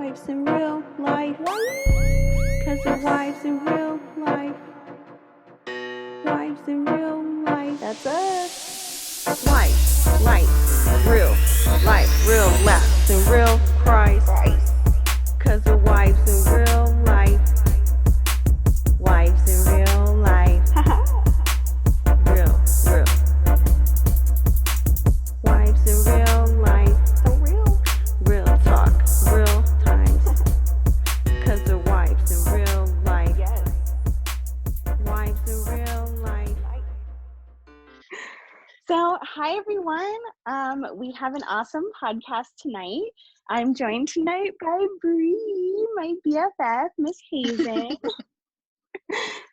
wives in real life. Cause they're wives in real life. Wives in real life. That's us. Life, life, real, life, real laughs and real cries. Cause they're wives in real life. Wives in real life. Real. Wives in real life. So real. Real talk, real times. Cause they're wives in real life. Yes. Wives in real life. So, hi everyone. We have an awesome podcast tonight. I'm joined tonight by Bre, my BFF, Miss Hazen.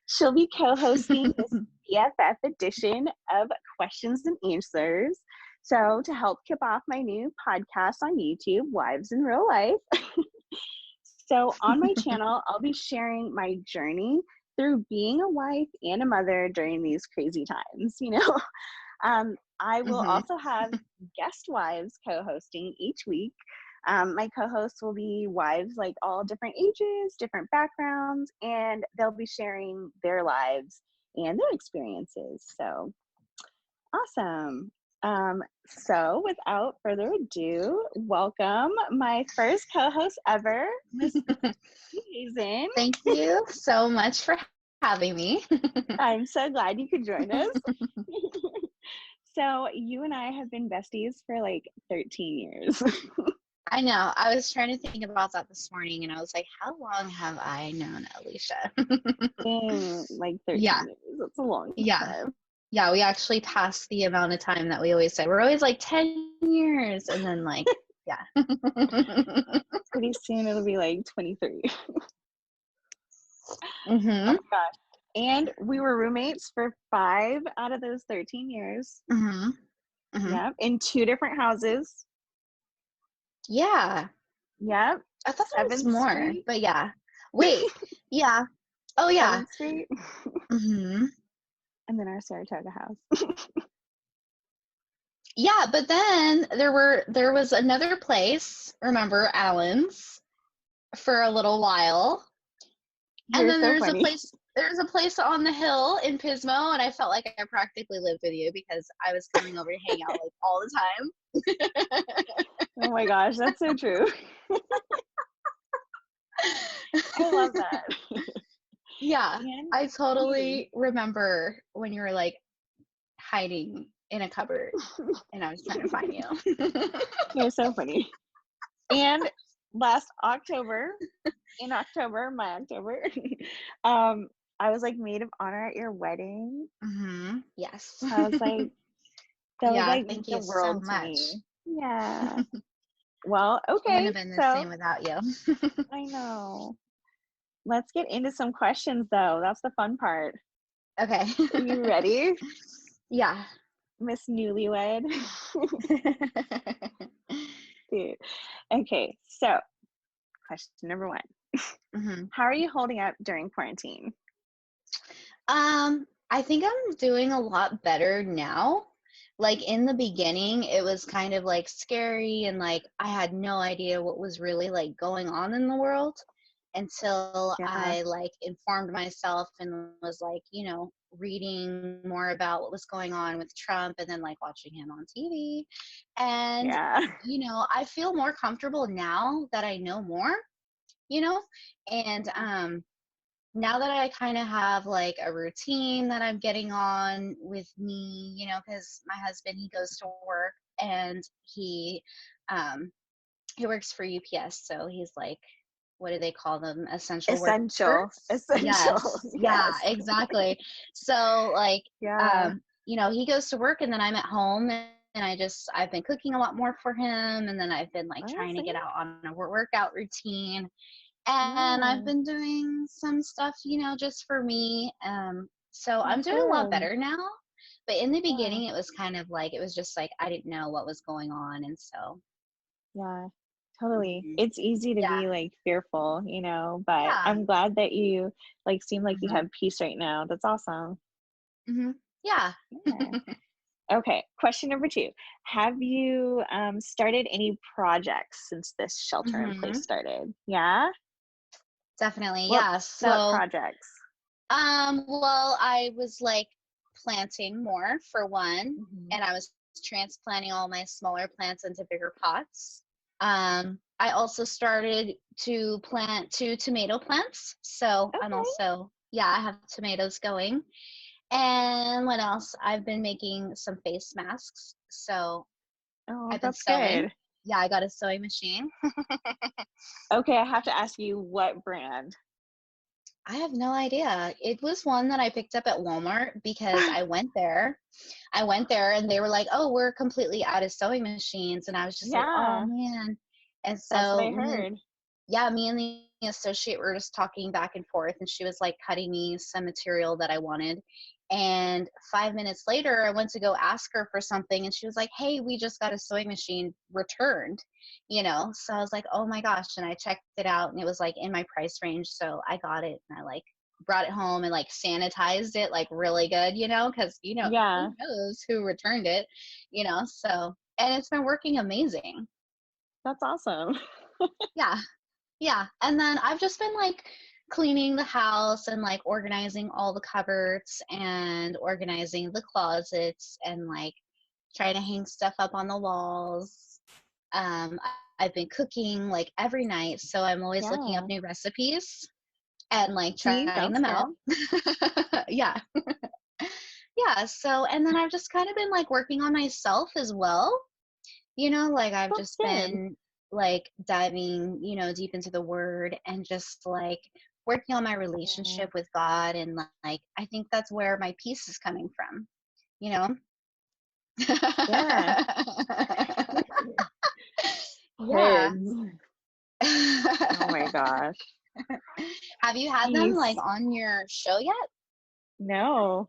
She'll be co-hosting this BFF edition of Questions and Answers. So, to help kick off my new podcast on YouTube, Wives in Real Life. So, on my channel, I'll be sharing my journey through being a wife and a mother during these crazy times, you know. I will also have guest wives co-hosting each week. My co-hosts will be wives like all different ages, different backgrounds, and they'll be sharing their lives and their experiences. So awesome. So without further ado, welcome my first co-host ever, Miss Hazen. Thank you so much for having me. I'm so glad you could join us. So you and I have been besties for like 13 years. I know. I was trying to think about that this morning, and I was like, how long have I known Alicia? Dang, like 13 Yeah. years. That's a long Yeah. time. Yeah, we actually passed the amount of time that we always say. We're always like 10 years, and then like, yeah. Pretty soon it'll be like 23. Oh Mm-hmm. my gosh. And we were roommates for 5 out of those 13 years. Mm-hmm. Mm-hmm. Yep. In 2 different houses. Yeah. Yep. I thought there was 7th more, Street. but yeah. Wait. Yeah. Oh, yeah. 7th Street. Mm-hmm. And then our Saratoga house. Yeah, but then there was another place, remember, Allen's, for a little while. You're And then so there's funny. there's a place on the hill in Pismo, and I felt like I practically lived with you because I was coming over to hang out like all the time. Oh my gosh, that's so true. I love that. Yeah, And I totally remember when you were like hiding in a cupboard and I was trying to find you. you're so funny. And last October, my October, I was like maid of honor at your wedding. Mm-hmm. Yes. I was like, that was like thank the you world so to much. me. Yeah. Well, It okay. wouldn't have been the So same without you. I know. Let's get into some questions though. That's the fun part. Okay. Are you ready, Yeah. Miss Newlywed? Dude. Okay, so question number 1. Mm-hmm. How are you holding up during quarantine? I think I'm doing a lot better now. Like in the beginning, it was kind of like scary and like I had no idea what was really like going on in the world until Yeah. I like informed myself and was like, reading more about what was going on with Trump and then like watching him on TV. And, Yeah. I feel more comfortable now that I know more, and now that I kind of have like a routine that I'm getting on with me, because my husband, he goes to work and he works for UPS. So he's like, what do they call them? Essential Essential. workers. Yes. Yeah, exactly. So like, Yeah. he goes to work and then I'm at home and I've been cooking a lot more for him. And then I've been like trying to get out on a workout routine. And I've been doing some stuff, just for me. So I'm doing a lot better now. But in the beginning, it was kind of like, it was just like, I didn't know what was going on. And so. Yeah, totally. It's easy to be like fearful, but Yeah. I'm glad that you like seem like you have peace right now. That's awesome. Mm-hmm. Yeah. Okay, question number 2. Have you started any projects since this shelter in place started? Yeah? Definitely, What yeah. what So, projects? well, I was like planting more for one, Mhm. and I was transplanting all my smaller plants into bigger pots. I also started to plant 2 tomato plants. So I'm Okay. also, yeah, I have tomatoes going. And what else? I've been making some face masks. So Oh, I've been that's sewing. good. Yeah, I got a sewing machine. Okay, I have to ask you what brand? I have no idea. It was one that I picked up at Walmart because I went there. I went there and they were like, "Oh, we're completely out of sewing machines." And I was just like, "Oh Yeah, man." And that's what I so heard. me and the associate were just talking back and forth, and she was like cutting me some material that I wanted. And 5 minutes later, I went to go ask her for something, and she was like, "Hey, we just got a sewing machine returned," you know? So I was like, "Oh my gosh." And I checked it out, and it was like in my price range. So I got it, and I like brought it home and like sanitized it like really good, you know, because, you know, Yeah, who knows who returned it, you know? So, and it's been working amazing. that's awesome. Yeah. Yeah, and then I've just been like cleaning the house and like organizing all the cupboards and organizing the closets and like trying to hang stuff up on the walls. I've been cooking like every night, so I'm always looking up Yeah. new recipes and like See, trying sounds them good. out. Yeah. Yeah, so and then I've just kind of been like working on myself as well. You know, like I've That's just good. been like diving, you know, deep into the word and just like working on my Yeah. relationship with God. And like, I think that's where my peace is coming from, you know? Yeah. Yeah. Kids. Oh my gosh. Have you had them like Peace. on your show yet? No,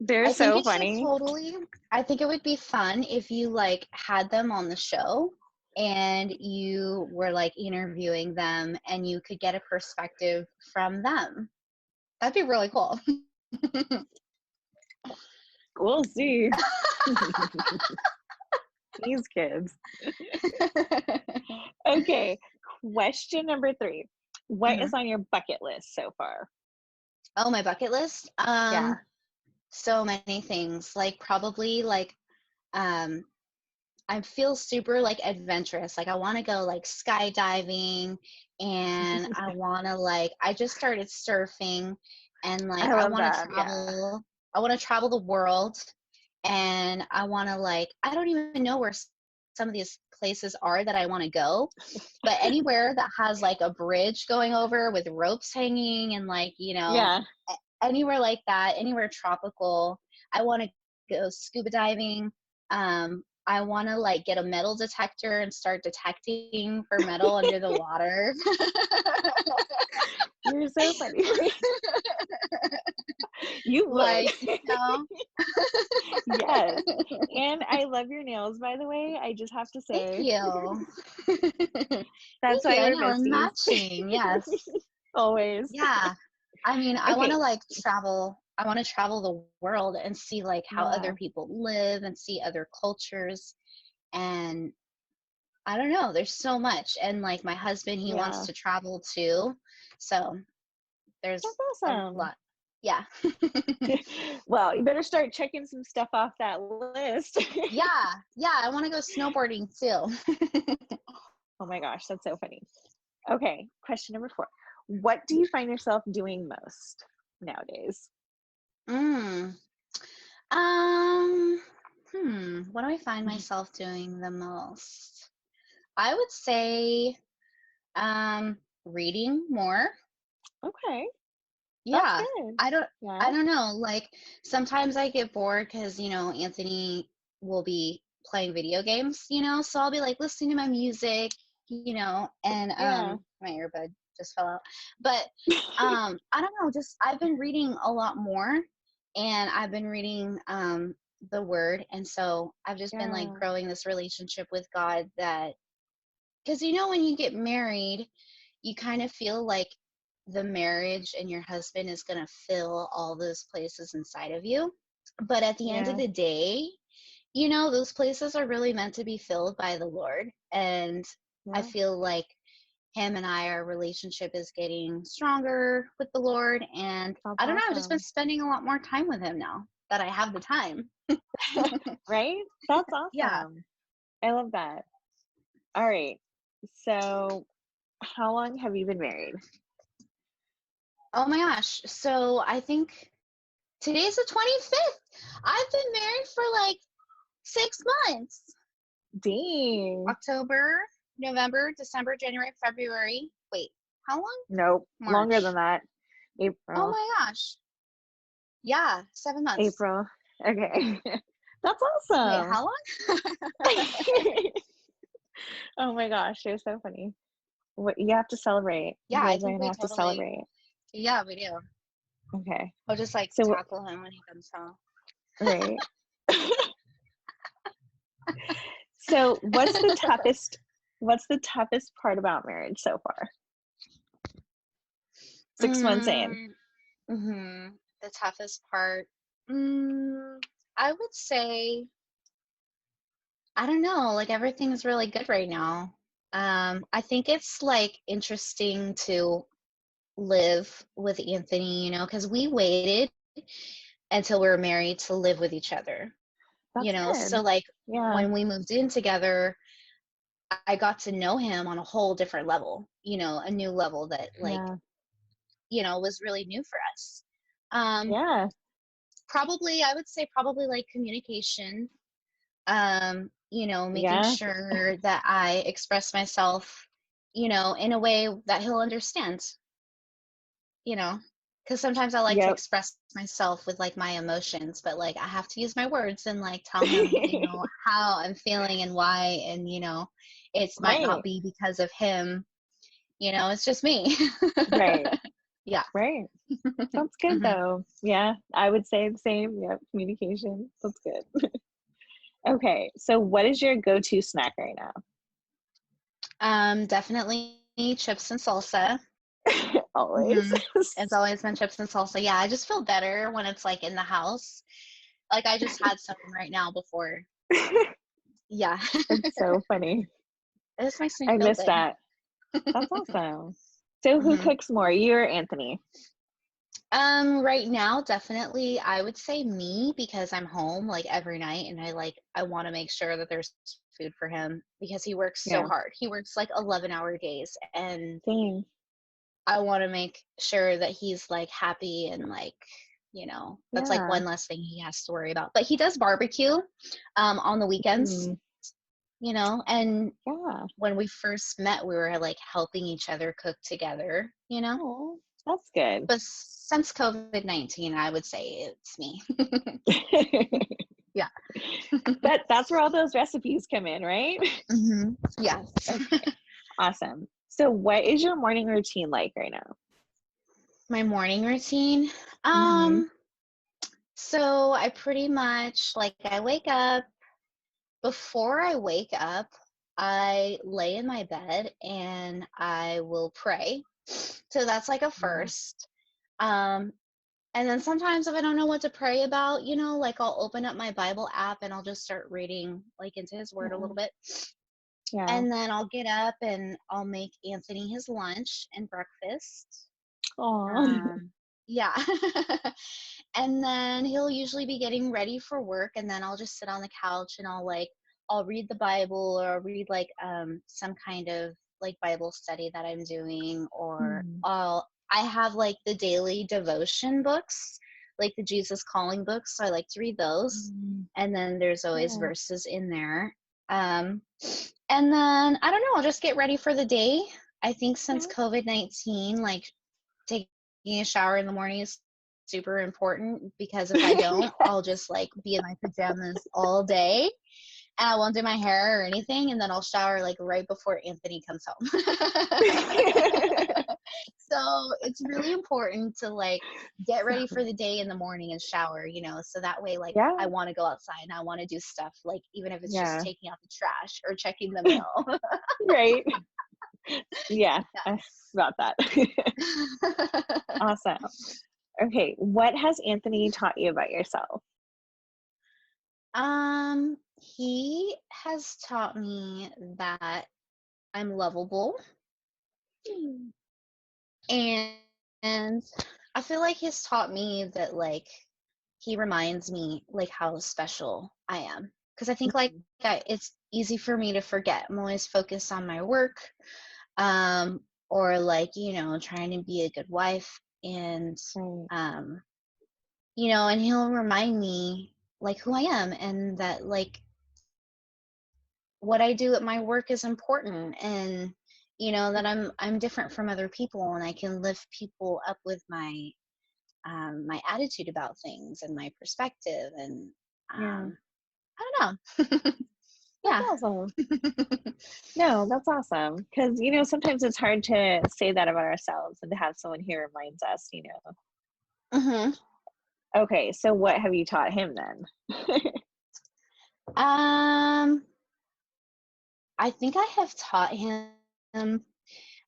they're I think so you should funny. totally. I think it would be fun if you like had them on the show and you were like interviewing them and you could get a perspective from them. That'd be really cool. We'll see. These kids. Okay, question number 3. What is Mhm. on your bucket list so far? Oh, my bucket list. Yeah. So many things. Like probably like um I feel super like adventurous. Like I want to go like skydiving and I want to like I just started surfing and like I love that. Yeah. I want to travel the world and I want to like I don't even know where some of these places are that I want to go, but anywhere that has like a bridge going over with ropes hanging and like, you know, Yeah. anywhere like that, anywhere tropical. I want to go scuba diving. I want to like get a metal detector and start detecting for metal under the water. You're so funny. You would. Like, you know. Yes. And I love your nails, by the way. I just have to Thank say. you. That's Thank you. why I we're know we're besties. matching. Yes. Always. Yeah. I mean, I want Okay. to like travel. I want to travel the world and see like how other Yeah. people live and see other cultures. And I don't know, there's so much. And like my husband, he wants Yeah. to travel too. So there's That's a awesome. lot. Yeah. Well, you better start checking some stuff off that list. Yeah. Yeah. I want to go snowboarding too. Oh my gosh, that's so funny. Okay, question number 4. What do you find yourself doing most nowadays? mm. Um, what do I find myself doing the most? I would say reading more. Okay, that's Yeah. good. I don't Yeah. I don't know. Like sometimes I get bored because, you know, Anthony will be playing video games, you know, so I'll be like listening to my music, you know, and Yeah. my earbud just fell out. But I don't know, just I've been reading a lot more and I've been reading the word and so I've just been like Yeah. growing this relationship with God that because you know when you get married you kind of feel like the marriage and your husband is going to fill all those places inside of you. But at the end of Yeah. the day, you know, those places are really meant to be filled by the Lord. And I Yeah. feel like him and our relationship is getting stronger with the Lord. And That's I don't know, I've just been awesome. spending a lot more time with him now that I have the time. Right? That's Yeah. awesome. I love that. All right. So, how long have you been married? Oh my gosh. So I think today's the 25th. I've been married for like 6 months. Dang. October, November, December, January, February. Wait, how long? Nope. Longer than March. that. Oh April. my gosh. Yeah, 7 months. April. Okay. That's Wait, awesome. how long? Oh my gosh, you're so funny. What you have to celebrate. Yeah, You I guys are think gonna we have to totally, celebrate. yeah, we do. Okay. I'll just like So tackle him when he comes home. right. So what's the toughest part about marriage so far? 6 months in. The toughest part. I would say, I don't know, like everything's really good right now. I think it's like interesting to live with Anthony, you know, because we waited until we were married to live with each other, you That's know. So good. like Yeah. when we moved in together, I got to know him on a whole different level, you know, a new level that like, Yeah. you know, was really new for us. Um, Yeah. Probably, I would say probably like communication, you know, making Yeah. sure that I express myself, you know, in a way that he'll understand, you know, because sometimes I like to Yep. express myself with like my emotions, but like I have to use my words and like tell him, you know, how I'm feeling and why, and you know, it might not Right. be because of him, you know, it's just me. Right. Yeah. Right. Sounds good Hmm. though. Yeah, I would say the same. Yep, communication. That's good. Okay, so what is your go-to snack right now? Definitely chips and salsa. Always. Hmm. It's always been chips and salsa. Yeah, I just feel better when it's like in the house. Like I just had some right now before. Yeah. That's so funny. It just makes me I feel miss good. that. That's awesome. So who Hmm. cooks more, you or Anthony? Right now, definitely I would say me because I'm home like every night and I want to make sure that there's food for him because he works so Yeah. hard. He works like 11-hour days and Same. I want to make sure that he's like happy and like, you know, that's like Yeah. one less thing he has to worry about. But he does barbecue on the weekends, Mm, you know, and yeah. when we first met, we were like helping each other cook together, you know. Oh, that's good. But since COVID-19, I would say it's me. Yeah. That's where all those recipes come in, right? Hmm. Yeah. Okay. Awesome. So what is your morning routine like right now? My morning routine. Mm-hmm. Um, so I pretty much like I wake up. Before I wake up, I lay in my bed and I will pray. So that's like a Yeah. first. Um, and then sometimes if I don't know what to pray about, you know, like I'll open up my Bible app and I'll just start reading like into his word a Yeah. little bit. Yeah. And then I'll get up and I'll make Anthony his lunch and breakfast. Oh. Um, yeah. And then he'll usually be getting ready for work and then I'll just sit on the couch and I'll read the Bible or I'll read like some kind of like Bible study that I'm doing or I have like the daily devotion books, like the Jesus Calling books, so I like to read those. And then there's always Yeah. verses in there. Um and then I don't know, I'll just get ready for the day. I think since Yeah. COVID-19, like taking a shower in the morning is super important because if I don't, I'll just like be in my pajamas all day and I won't do my hair or anything. And then I'll shower like right before Anthony comes home. So it's really important to like get ready for the day in the morning and shower, you know, so that way, like, Yeah. I want to go outside and I want to do stuff, like, even if it's just Yeah. taking out the trash or checking the mail. Right. Yeah. I forgot that. Yeah. Awesome. Okay. What has Anthony taught you about yourself? He has taught me that I'm lovable, Mm. and and I feel like he's taught me that like he reminds me like how special I am, because I think like it's easy for me to forget. I'm always focused on my work, um, or like trying to be a good wife, and Right. um, and he'll remind me like who I am, and that like what I do at my work is important, and that I'm different from other people, and I can lift people up with my attitude about things and my perspective, and Yeah. I don't know. That's Yeah. awesome. No, that's awesome. Because, sometimes it's hard to say that about ourselves and to have someone here reminds us. Hmm. Okay, so what have you taught him then? Um, I think I have taught him.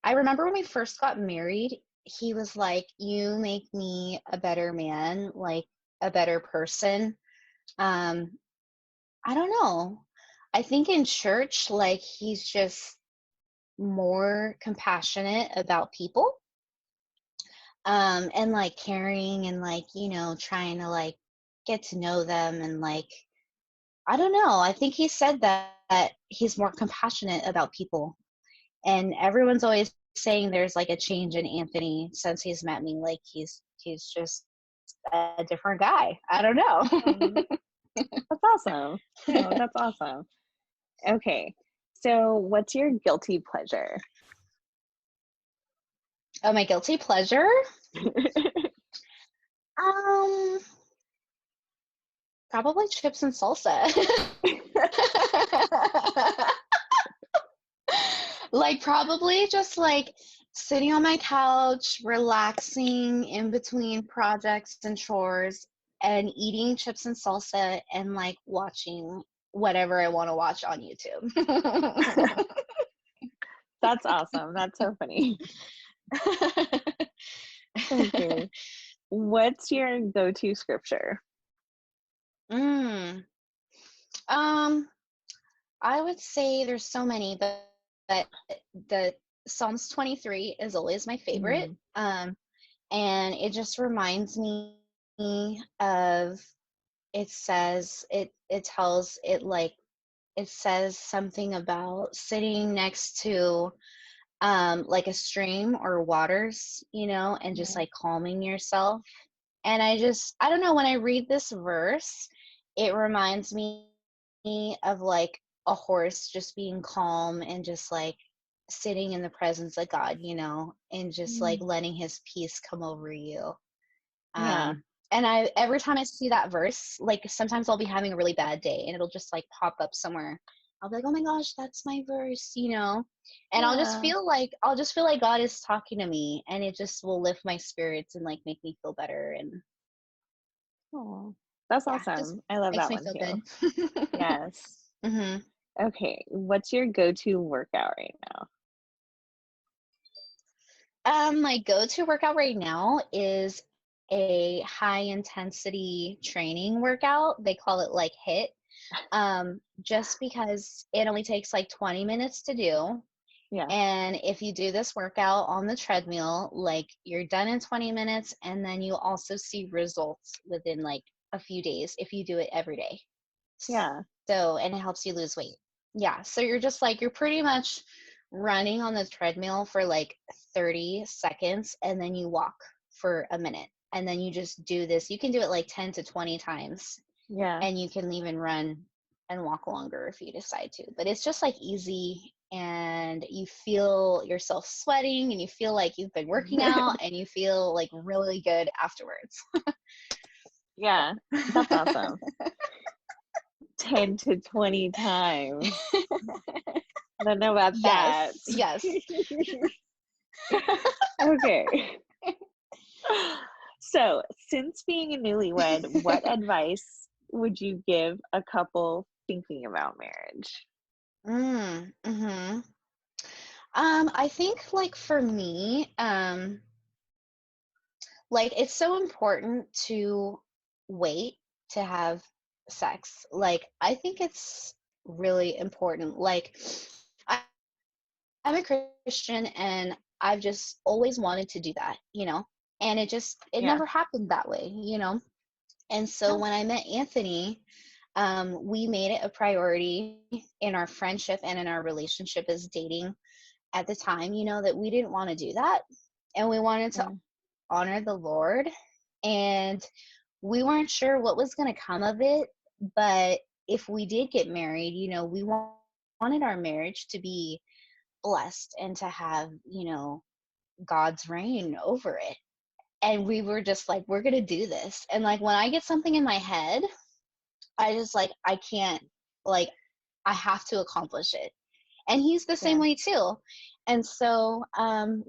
I remember when we first got married, he was like, "You make me a better man, like a better person." Um, I don't know. I think in church, like he's just more compassionate about people, and like caring, and like trying to like get to know them, and like I don't know. I think he said that he's more compassionate about people, and everyone's always saying there's like a change in Anthony since he's met me. Like he's just a different guy. I don't know. Oh, that's awesome. No, that's awesome. Okay, so what's your guilty pleasure? Oh, my guilty pleasure? Um, Probably chips and salsa. Like probably just like sitting on my couch, relaxing in between projects and chores, and eating chips and salsa, and like watching whatever I want to watch on YouTube. That's awesome. That's so funny. Okay. What's your go-to scripture? mm. Um, I would say there's so many, but the Psalms 23 is always my favorite. Mm, And it just reminds me of, it tells it like it says something about sitting next to like a stream or waters, and just yeah. like calming yourself. And I don't know, when I read this verse, it reminds me of like a horse just being calm and just like sitting in the presence of God, and just like Mm, letting his peace come over you. yeah. And every time I see that verse, like sometimes I'll be having a really bad day and it'll just like pop up somewhere. I'll be like, oh my gosh, that's my verse, and Yeah. I'll just feel like God is talking to me, and it just will lift my spirits and like make me feel better. And Oh, that's yeah, just awesome. I love makes that me one feel too. good. Yes. Hmm. Okay. What's your go-to workout right now? My go-to workout right now is a high intensity training workout. They call it like HIIT. Just because it only takes like 20 minutes to do. Yeah. And if you do this workout on the treadmill, like you're done in 20 minutes, and then you also see results within like a few days if you do it every day. Yeah. So, and it helps you lose weight. Yeah. So you're just like, you're pretty much running on the treadmill for like 30 seconds, and then you walk for a minute. And then you just do this. You can do it like 10 to 20 times, Yeah. and you can even run and walk longer if you decide to. But it's just like easy, and you feel yourself sweating, and you feel like you've been working out, and you feel like really good afterwards. Yeah. That's awesome. 10 to 20 times. I don't know about that. Yes, yes. Okay. So, since being a newlywed, what advice would you give a couple thinking about marriage? Mm-hmm. I think like for me, like it's so important to wait to have sex. Like, I think it's really important. Like, I, I'm a Christian and I've just always wanted to do that, and it Yeah. never happened that way, And so Yeah. when I met Anthony, we made it a priority in our friendship and in our relationship as dating at the time, that we didn't want to do that. And we wanted to Yeah. honor the Lord. And we weren't sure what was going to come of it. But if we did get married, we wanted our marriage to be blessed and to have, God's reign over it. And we were just like, we're going to do this. And like, when I get something in my head, I just like, I can't, like, I have to accomplish it. And he's the same Yeah. way too. And so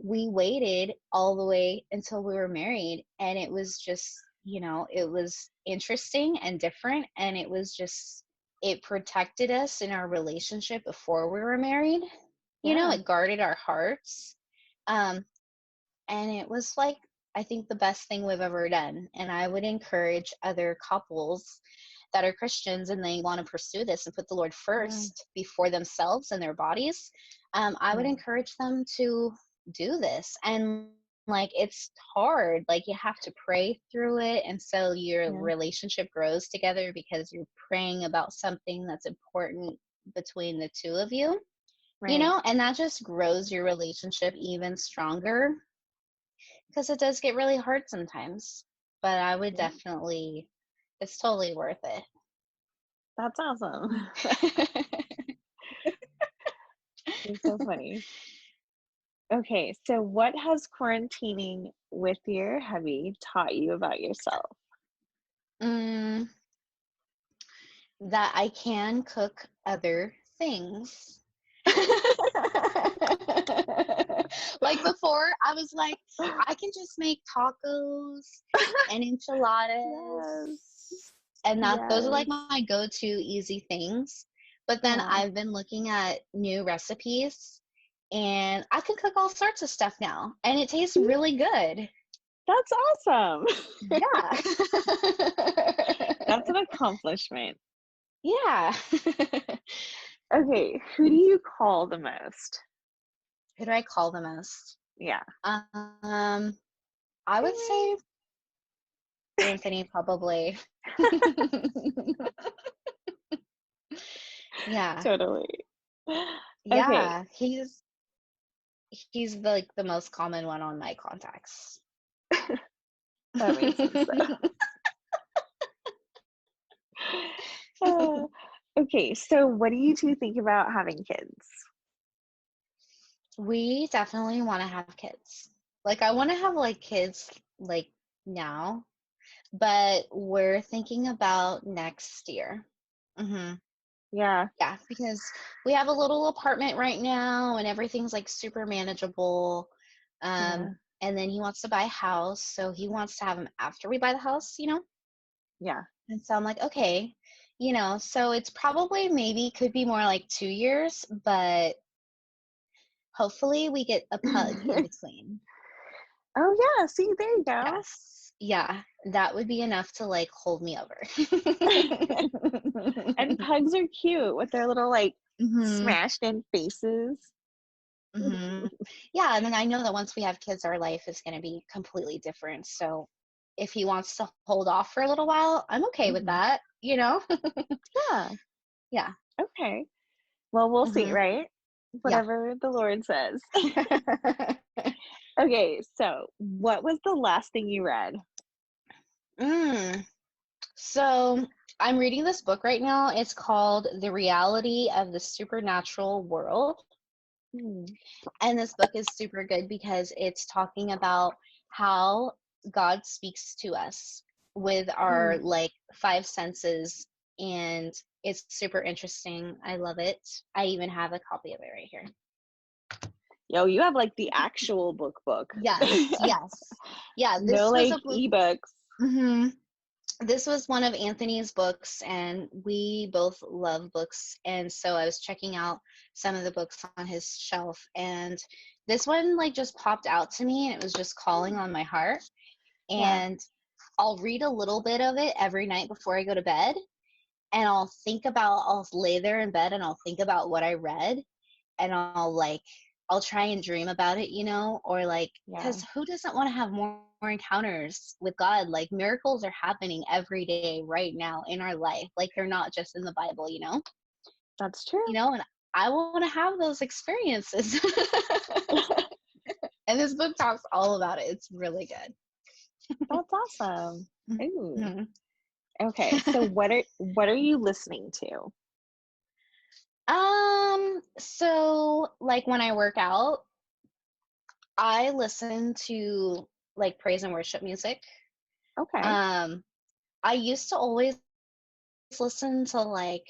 we waited all the way until we were married. And it was just, it was interesting and different. And it was just, it protected us in our relationship before we were married. Yeah. It guarded our hearts. Um, and it was like, I think the best thing we've ever done. And I would encourage other couples that are Christians and they want to pursue this and put the Lord Yeah. first before themselves and their bodies. I would Yeah. encourage them to do this. And like, it's hard. Like, you have to pray through it. And so your Yeah. relationship grows together because you're praying about something that's important between the two of you, Right. and that just grows your relationship even stronger because it does get really hard sometimes. But I would Yeah. definitely, it's totally worth it. That's awesome. It's so funny. Okay, so what has quarantining with your hubby taught you about yourself? mm, that I can cook other things. Like, before, I was like, I can just make tacos and enchiladas, Yes. and those are Yes. like my go-to easy things. But then Yeah. I've been looking at new recipes, and I can cook all sorts of stuff now, and it tastes See? really good. That's awesome. Yeah. That's an accomplishment. Yeah. Okay, who do you call the most? Who do I call the most? Yeah. Um, I would say Anthony, probably. Yeah. Totally. Okay. Yeah. He's the most common one on my contacts. That makes sense though. Okay, so what do you two think about having kids? We definitely want to have kids. Like, I want to have like kids like now, but we're thinking about next year. hmm Yeah. Yeah, because we have a little apartment right now and everything's like super manageable. Yeah. And then he wants to buy a house, so he wants to have them after we buy the house. Yeah. And so I'm like, okay, so it's probably maybe could be more like 2 years, but hopefully we get a pug in between. Oh yeah, see, there you go. Yes. Yeah, that would be enough to like hold me over. And pugs are cute with their little like hmm smashed in faces. hmm Yeah, and then I know that once we have kids, our life is going to be completely different. So if he wants to hold off for a little while, I'm okay with Mhm. that, Yeah. Yeah. Okay. Well, we'll see, hmm right? Yeah. Whatever the Lord says. Okay, so what was the last thing you read? So I'm reading this book right now. It's called The Reality of the Supernatural World. Hmm. And this book is super good because it's talking about how God speaks to us with our Hmm. like five senses. And it's super interesting. I love it. I even have a copy of it right here. Yo, you have like the actual book. Yes, yes. Yeah, No this was like a book. ebooks. This was one of Anthony's books, and we both love books. And so I was checking out some of the books on his shelf, and this one like just popped out to me, and it was just calling on my heart. Yeah. And I'll read a little bit of it every night before I go to bed. and I'll lay there in bed and I'll think about what I read, and I'll try and dream about it, or like, Yeah. because who doesn't want to have more encounters with God? Like, miracles are happening every day right now in our life. Like, they're not just in the Bible, That's true. and I want to have those experiences. And this book talks all about it. It's really good. That's awesome. Ooh. Mhm. Okay. So what are you listening to? So like when I work out, I listen to like praise and worship music. Okay. Um, I used to always listen to like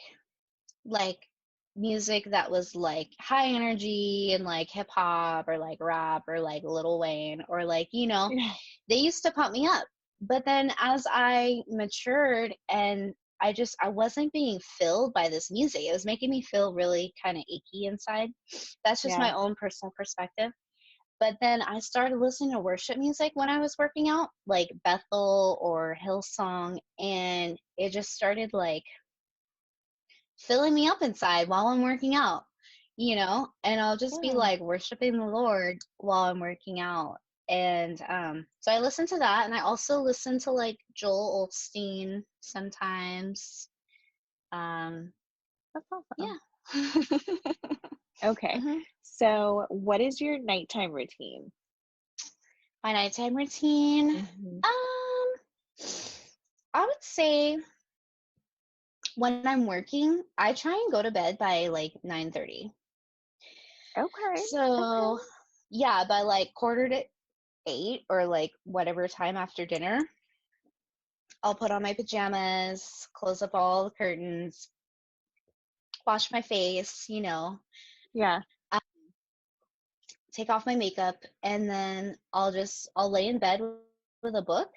music that was like high energy and like hip hop or like rap or like Lil Wayne or like, Yeah. they used to pump me up. But then as I matured and I wasn't being filled by this music. It was making me feel really kind of achy inside. That's just Yeah. my own personal perspective. But then I started listening to worship music when I was working out, like Bethel or Hillsong, and it just started like filling me up inside while I'm working out, and I'll just be Yeah. like worshiping the Lord while I'm working out. And so I listen to that, and I also listen to like Joel Osteen sometimes. That's awesome. Yeah. Okay. hmm So what is your nighttime routine? My nighttime routine. Mm-hmm. I would say when I'm working, I try and go to bed by like 9:30. Okay. So yeah, by like quarter to 8 or like whatever time after dinner, I'll put on my pajamas, close up all the curtains, wash my face, Yeah. uh, take off my makeup, and then I'll lay in bed with a book.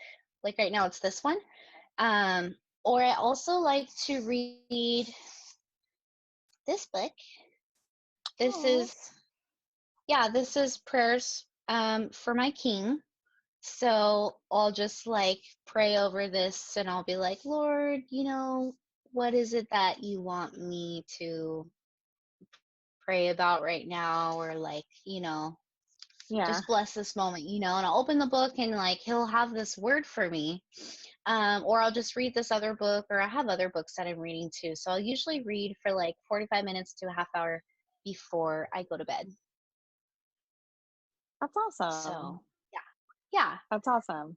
Like right now, it's this one. Um, or I also like to read this book. This Oh, is this is prayers for my king. So I'll just like pray over this and I'll be like, Lord, what is it that you want me to pray about right now? Or like, yeah. just bless this moment, and I'll open the book and like he'll have this word for me. Or I'll just read this other book, or I have other books that I'm reading too. So I'll usually read for like 45 minutes to a half hour before I go to bed. That's awesome. So yeah. That's awesome.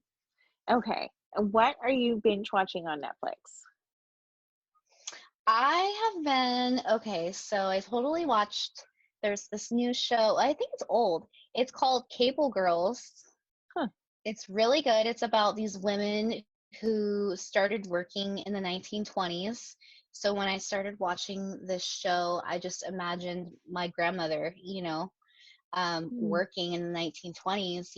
Okay. What are you binge watching on Netflix? I have been okay, so I totally watched there's this new show. I think it's old. It's called Cable Girls. Huh. It's really good. It's about these women who started working in the 1920s. So when I started watching this show, I just imagined my grandmother, Hmm. working in the 1920s,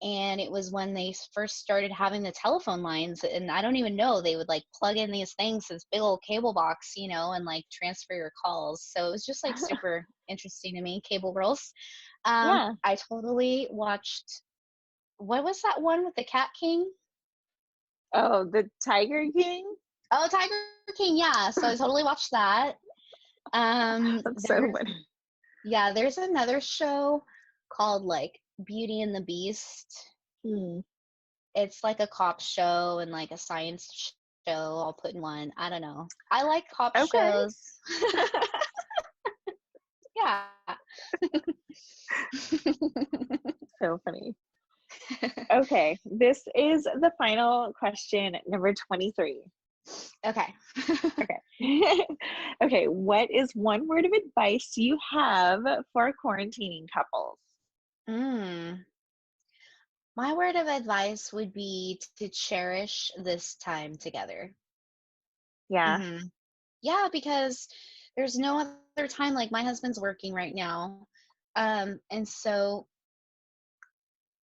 and it was when they first started having the telephone lines, and I don't even know, they would like plug in these things, this big old cable box, and like transfer your calls. So it was just like super interesting to me. Cable Girls. Yeah. I totally watched, what was that one with the Cat King? Oh, the Tiger King? Oh, Tiger King. Yeah, so I totally watched that. That's so There's funny. there's another show called like Beauty and the Beast. Hmm. It's like a cop show and like a science show all put in one. I don't know. I like cop Okay. shows. Yeah. So funny. Okay. This is the final question, number 23. Okay. Okay. Okay. What is one word of advice you have for quarantining couples? mm. My word of advice would be to cherish this time together. Yeah. hmm Yeah, because there's no other time. Like my husband's working right now. And so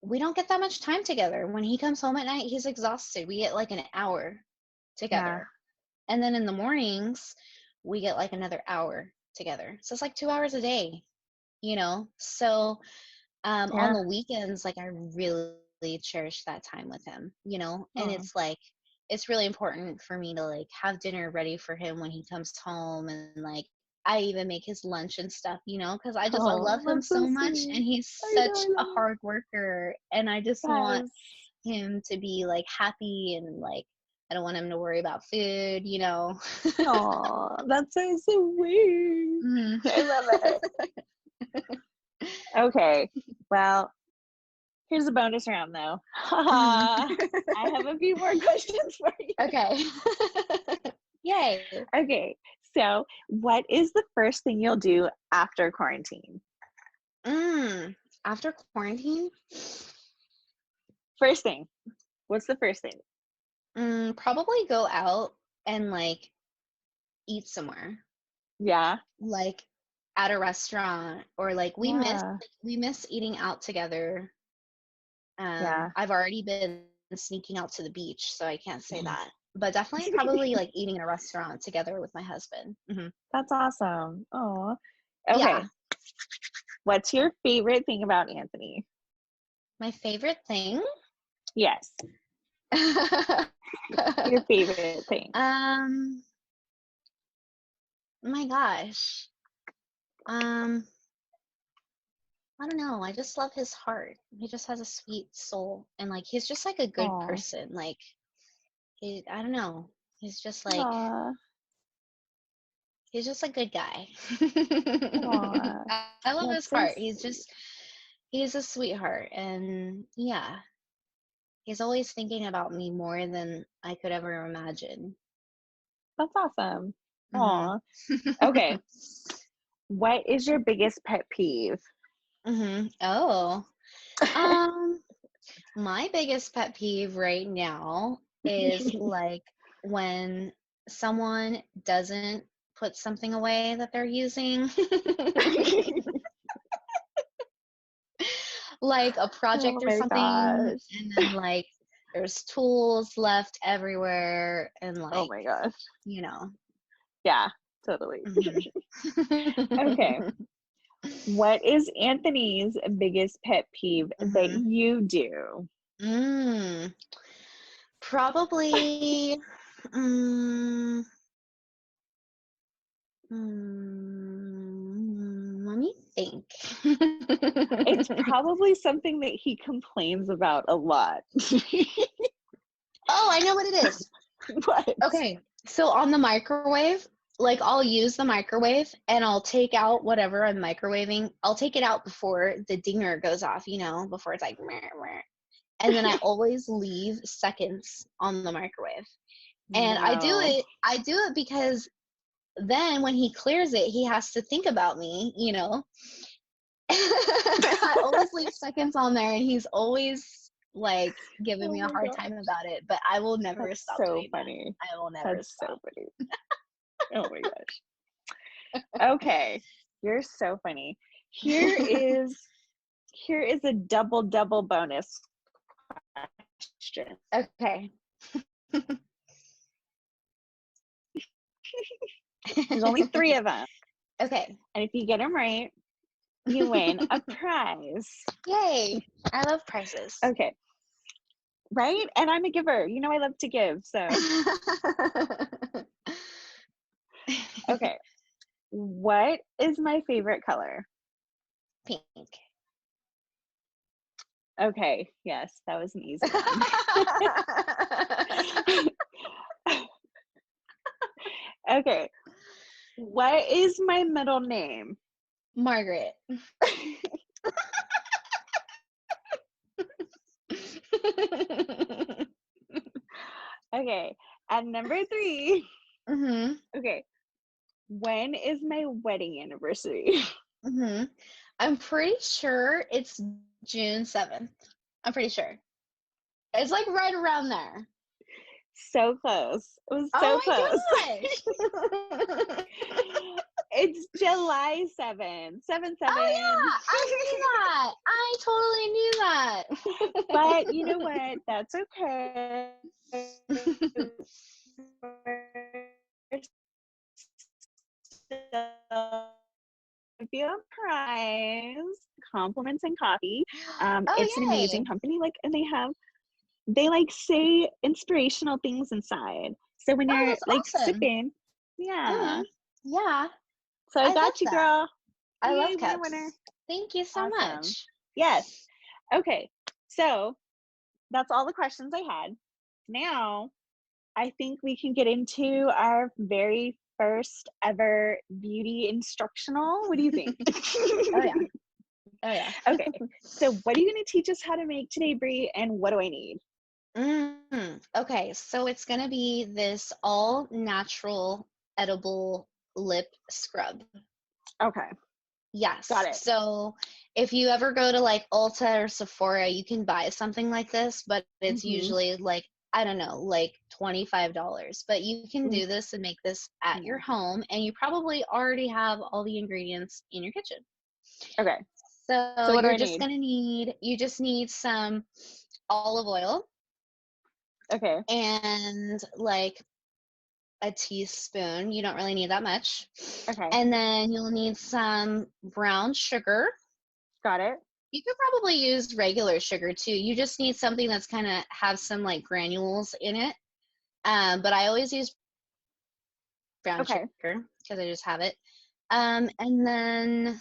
we don't get that much time together. When he comes home at night, he's exhausted. We get like an hour Yeah. together. And then in the mornings, we get like another hour together. So it's like 2 hours a day, So on Yeah. the weekends, like I really cherish that time with him, and Oh, it's like it's really important for me to like have dinner ready for him when he comes home, and like I even make his lunch and stuff, because I love him That's so so much, and sweet. he's I know, such I a love hard worker, and I just want it. him to be like happy, and like I don't want him to worry about food. Yes. Aw, that's so sweet. Mhm. I love it. Okay, well, here's a bonus round though. I have a few more questions for you. Okay. Yay. Okay, so what is the first thing you'll do after quarantine? After quarantine, First thing. What's the first thing? probably go out and like eat somewhere, Yeah. like at a restaurant, or like Yeah. we miss eating out together. Yeah. I've already been sneaking out to the beach, so I can't say that. But definitely probably like eating in a restaurant together with my husband. That's awesome. Oh. Yeah. Okay. What's your favorite thing about Anthony? My favorite thing? Yes. Your favorite thing. My gosh. I don't know. I just love his heart. He just has a sweet soul, and like he's just like a good Aw. person. Like I don't know. He's just like Aw. he's just a good guy. Aw. I love his That's so heart. sweet. He's a sweetheart, and yeah, he's always thinking about me more than I could ever imagine. That's awesome. Mhm. Aw. Okay. What is your biggest pet peeve? Oh. Um, my biggest pet peeve right now is like when someone doesn't put something away that they're using. Like a project Oh or my something, gosh. and then like there's tools left everywhere, and Oh like, my gosh. you know. Yeah, totally. Okay. Mhm. What is Anthony's biggest pet peeve that Mhm. you do? Mm, probably. Mm, let me think. It's probably something that he complains about a lot. Oh, I know what it is. What? Okay, so on the microwave, like I'll use the microwave and I'll take out whatever I'm microwaving. I'll take it out before the dinger goes off, before it's like, meh, meh. And then I always leave seconds on the microwave. And No. I do it because then when he clears it, he has to think about me, I always leave seconds on there, and he's always like giving Oh me a my hard gosh. time about it, but I will never That's stop so doing that. funny. I will never That's so stop. funny. Oh my gosh. Okay. You're so funny. Here is a double bonus question. Okay. There's only 3 of them. Okay. And if you get them right, you win a prize. Yay. I love prizes. Okay. Right? And I'm a giver. I love to give. So, okay. What is my favorite color? Pink. Okay. Yes, that was an easy one. Okay. What is my middle name? Margaret. Okay. And number 3. Mm-hmm. Okay. When is my wedding anniversary? Mm-hmm. I'm pretty sure it's June 7th. I'm pretty sure. It's like right around there. So close. It was so Oh close. my gosh. It's July 7th. 7-7. Oh yeah, I totally knew that. But you know what? That's okay. Give you a prize, compliments and coffee. It's an Oh amazing yay. company. And they have they like say inspirational things inside. So when Oh, you're that's like awesome. sipping, yeah. Yeah, So I I love got you, that. girl. I Yay, love winner, cups. winner. Thank you so Awesome. much. Yes. Okay. So that's all the questions I had. Now I think we can get into our very first ever beauty instructional. What do you think? Oh yeah. Oh yeah. Okay. So what are you going to teach us how to make today, Bre? And what do I need? Okay, so it's gonna be this all natural edible lip scrub. Okay. Yes. Got it. So if you ever go to like Ulta or Sephora, you can buy something like this, but it's usually like, I don't know, like $25. But you can do this and make this at your home, and you probably already have all the ingredients in your kitchen. Okay. So what do you're I just need? gonna need, you just need some olive oil Okay. and like a teaspoon. You don't really need that much. Okay. And then you'll need some brown sugar. Got it. You could probably use regular sugar too. You just need something that's kind of have some like granules in it. But I always use brown Okay. sugar because I just have it. And then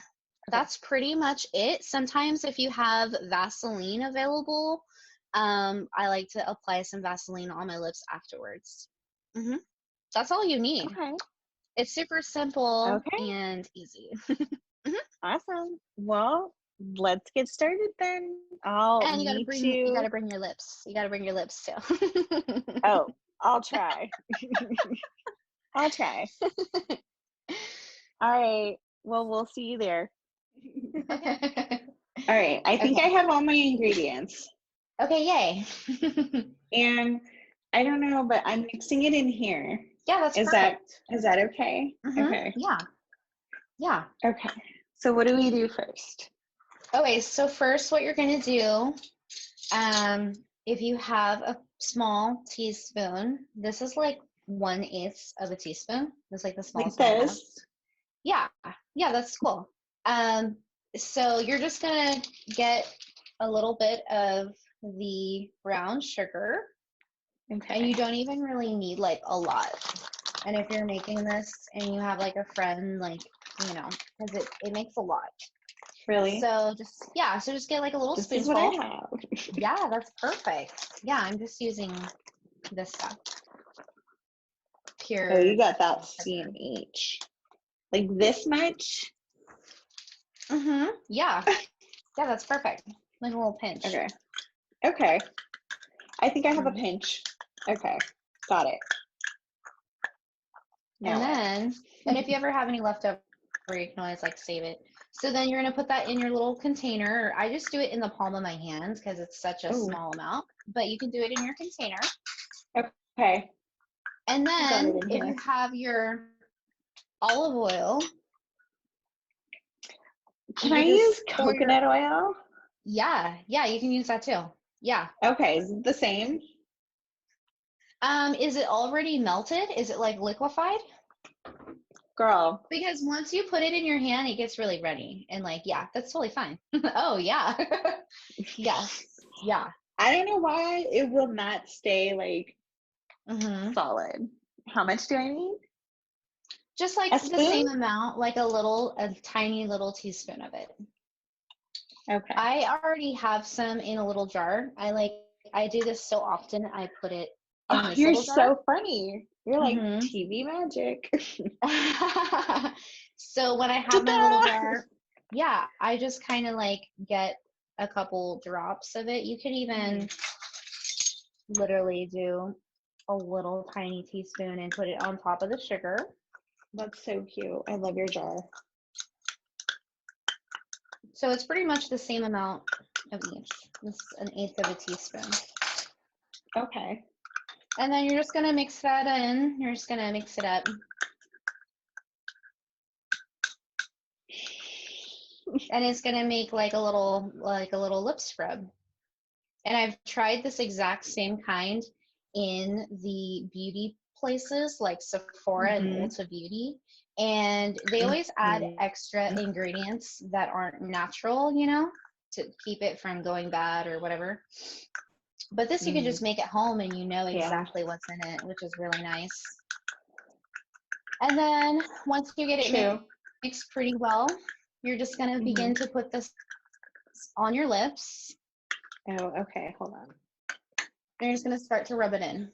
that's pretty much it. Sometimes if you have Vaseline available, I like to apply some Vaseline on my lips afterwards. That's all you need. Okay. It's super simple Okay. and easy. Awesome. Well, let's get started then. I'll And you meet gotta you. bring your lips. You gotta bring your lips too. Oh, I'll try. I'll try. All right. Well, we'll see you there. Okay. All right. I think I have all my ingredients. Okay, yay. And I don't know, but I'm mixing it in here. Yeah, that's Is perfect. that okay? Okay. Yeah. Yeah. Okay. So what do we do first? Okay, so first what you're gonna do, if you have a small teaspoon, this is like 1/8 of a teaspoon. That's like the smallest one I have. This? Yeah, yeah, that's cool. So you're just gonna get a little bit of the brown sugar, Okay. and you don't even really need like a lot. And if you're making this and you have like a friend, like, you know, because it makes a lot. Really? So just get like a little This spoonful. is what I have. Yeah, that's perfect. Yeah, I'm just using this stuff. Pure. Oh, you got that C&H. Like this much? Yeah. Yeah, that's perfect. Like a little pinch. Okay. Okay. I think I have a pinch. Okay. Got it. And then, and if you ever have any leftover, you can always like save it. So then you're gonna put that in your little container. I just do it in the palm of my hand because it's such a small amount, but you can do it in your container. Okay. And then if you have your olive oil. Can I use coconut oil? Yeah, you can use that too. Yeah. Okay, is it the same? Is it already melted? Is it like liquefied? Girl. Because once you put it in your hand, it gets really runny. And like, yeah, that's totally fine. Oh, yeah. Yes. Yeah. I don't know why it will not stay like solid. How much do I need? Just like the same amount, like a tiny little teaspoon of it. Okay. I already have some in a little jar. I do this so often, I put it in this you're little jar. so funny. You're like TV magic. So when I have my little jar, yeah, I just kind of like get a couple drops of it. You could even literally do a little tiny teaspoon and put it on top of the sugar. That's so cute. I love your jar. So it's pretty much the same amount of each. This is 1/8 of a teaspoon. Okay. And then you're just gonna mix that in. You're just gonna mix it up. And it's gonna make like a little lip scrub. And I've tried this exact same kind in the beauty places like Sephora and Ulta Beauty. And they always add extra ingredients that aren't natural, you know, to keep it from going bad or whatever. But this you can just make at home and you know Yeah. exactly what's in it, which is really nice. And then once you get it True. mixed pretty well, you're just going to begin to put this on your lips. Oh, okay. Hold on. And you're just going to start to rub it in.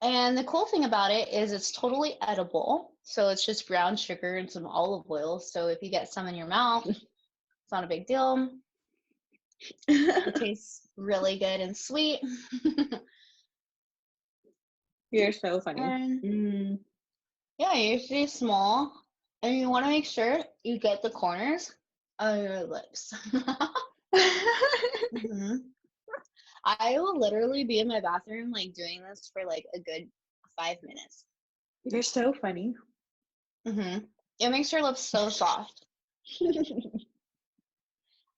And the cool thing about it is it's totally edible. So it's just brown sugar and some olive oil. So if you get some in your mouth, it's not a big deal. It tastes really good and sweet. You're so funny. And yeah, you usually small. And you want to make sure you get the corners of your lips. I will literally be in my bathroom like doing this for like a good 5 minutes. You're so funny. It makes your lips so soft.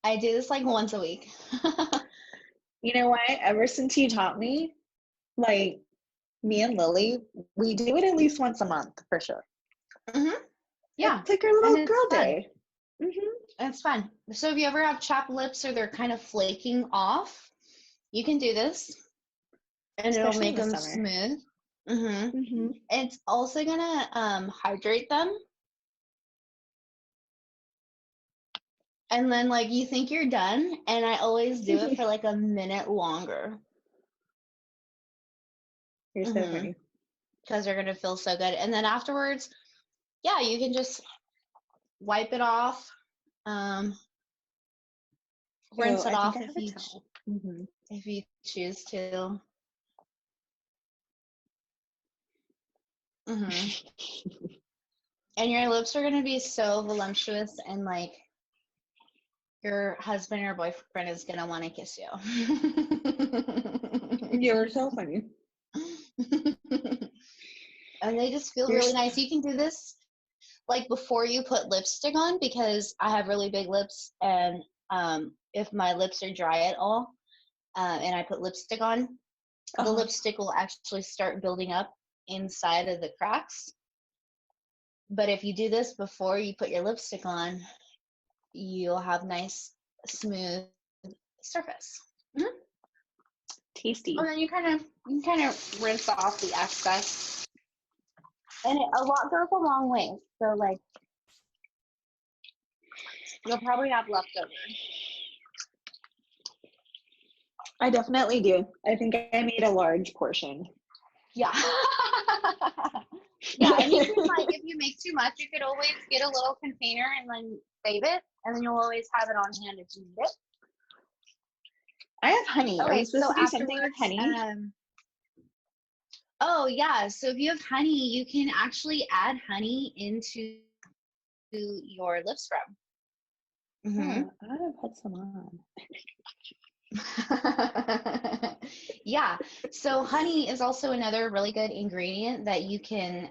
I do this like once a week. You know what? Ever since you taught me, like me and Lily, we do it at least once a month for sure. Yeah. It's like our little girl day. It's fun. So if you ever have chapped lips or they're kind of flaking off, you can do this and it'll make them smooth. It's also gonna hydrate them. And then like you think you're done, and I always do it for like a minute longer. You're so funny. Because they're gonna feel so good. And then afterwards, yeah, you can just wipe it off. Rinse it off if you choose to. And your lips are going to be so voluptuous, and like your husband or boyfriend is going to want to kiss you. You're so funny. And they just feel really nice. You can do this like before you put lipstick on, because I have really big lips, and if my lips are dry at all and I put lipstick on, the lipstick will actually start building up inside of the cracks. But if you do this before you put your lipstick on, you'll have nice, smooth surface. Tasty. And then you kind of rinse off the excess. And a lot goes a long way. So like, you'll probably have leftover. I definitely do. I think I made a large portion. Yeah. Yeah, and you can like, if you make too much, you could always get a little container and then save it, and then you'll always have it on hand if you need it. I have honey. Are we supposed to do something with honey? Oh yeah, so if you have honey, you can actually add honey into your lip scrub. I'm gonna put some on. Yeah, so honey is also another really good ingredient that you can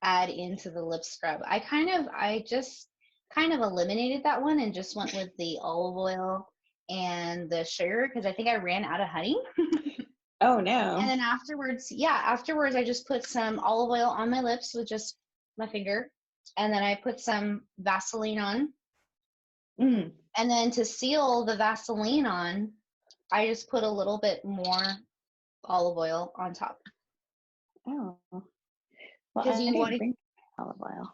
add into the lip scrub. I just kind of eliminated that one and just went with the olive oil and the sugar, because I think I ran out of honey. Oh no. And then afterwards I just put some olive oil on my lips with just my finger, and then I put some Vaseline on. And then to seal the Vaseline on, I just put a little bit more olive oil on top. Oh. Well, because you want to olive oil.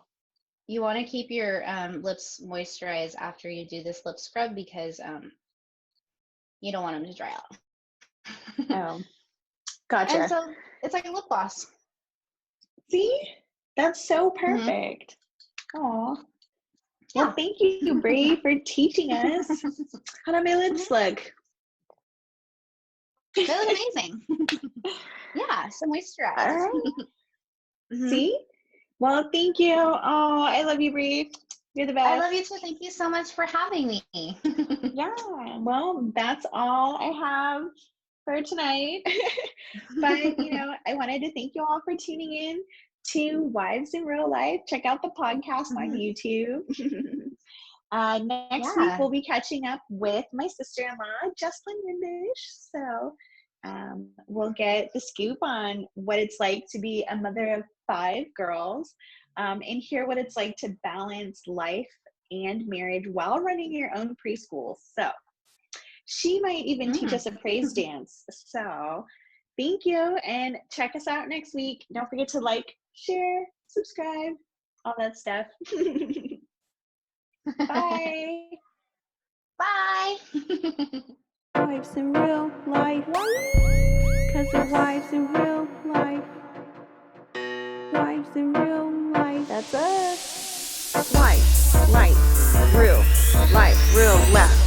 You want to keep your lips moisturized after you do this lip scrub, because you don't want them to dry out. Oh, gotcha. And so it's like a lip gloss. See? That's so perfect. Aw. Well, thank you, Bre, for teaching us. How do my lips look? They look amazing. Yeah, so moisturized. All right. See? Well, thank you. Oh, I love you, Bre. You're the best. I love you too. Thank you so much for having me. Yeah. Well, that's all I have for tonight. But, I wanted to thank you all for tuning in to Wives in Real Life. Check out the podcast on YouTube. Next week, we'll be catching up with my sister-in-law, Jocelyn Windish. So We'll get the scoop on what it's like to be a mother of 5 girls, and hear what it's like to balance life and marriage while running your own preschool. So she might even teach us a praise dance. So thank you, and check us out next week. Don't forget to like, share, subscribe, all that stuff. Bye. Bye. Wives in real life. Cause they're wives in real life. Wives in real life. That's us. Life, real life, real life.